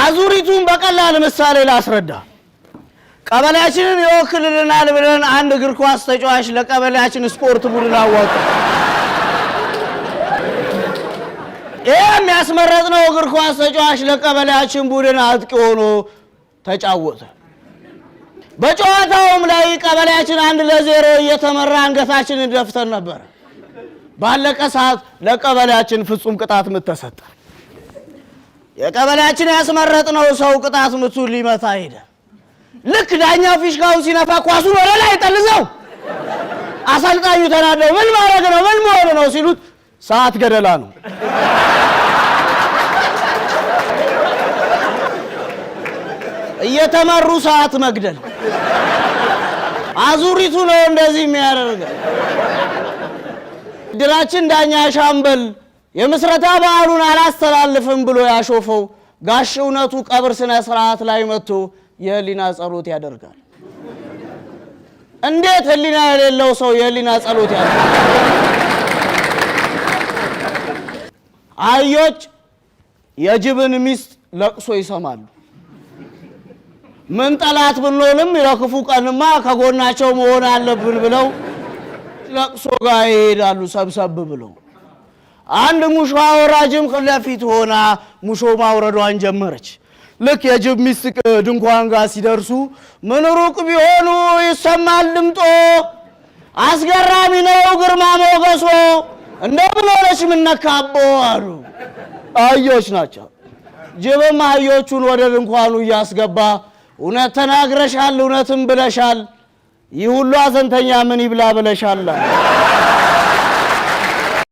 አዙሪቱን በቀላል ምሳሌ ላስረዳ። ቀበሌያችንን ይወክልልናል ብለን አንድ እግር ኳስ ተጫዋች ለቀበሌያችን ስፖርት ቡድን አዋጣ። የሚያስመረጥነው እግር ኳስ ተጫዋች ለቀበሌያችን ቡድን አጥቂ ሆኖ ተጫወተ። በጨዋታውም ላይ ቀበሌያችን 1-0 እየተመራ አንገታችንን ደፍተን ነበር። ባለቀ ሰዓት ለቀበሌያችን ፍጹም ቅጣት ምት ተሰጠ። የቀበሌያችን ያስመረጥነው ሰው ቅጣት ምቱን ሊመታ ሄደ። ልክ ዳኛው ፊሽካውን ሲነፋ ኳሱን ወደ ላይ ጠልዘው አሰልጣኙ ተናደው ምን ማድረግ ነው ምን መሆን ነው ሲሉት ሰዓት ገደላ ነው። እየተመሩ ሰዓት መግደል አዙሪቱ ነው እንደዚህ የሚያደርገው። ድራችን ዳኛ ሻምበል የምስረታ በዓሉን አላስተላልፍም ብሎ ያሾፈው ጋሽ እውነቱ ቀብር ስነ ስርዓት ላይ መጥቶ የህሊና ጸሎት ያደርጋል። እንዴት ህሊና የሌለው ሰው የህሊና ጸሎት ያደርጋል? አህዮች የጅብን ሚስት ለቅሶ ይሰማሉ። ምን ጠላት ብንሆንም ለክፉ ቀንማ ከጎናቸው መሆን አለብን ብለው ለቅሶ ጋር ይሄዳሉ ሰብሰብ ብለው። አንድ ሙሾ አወራጅም ከለፊት ሆና ሙሾ ማውረዷን ጀመረች። ልክ የጅብ ሚስት ድንኳን ጋር ሲደርሱ ምን ሩቅ ቢሆኑ ይሰማል ድምጦ፣ አስገራሚ ነው ግርማ ሞገሶ፣ እንደምን ሆነሽ ምን ነካቦ አሉ። አህዮች ናቸው። ጅብም አህዮቹን ወደ ድንኳኑ እያስገባ እውነት ተናግረሻል፣ እውነትም ብለሻል፣ ይህ ሁሉ አዘንተኛ ምን ይብላ ብለሻል።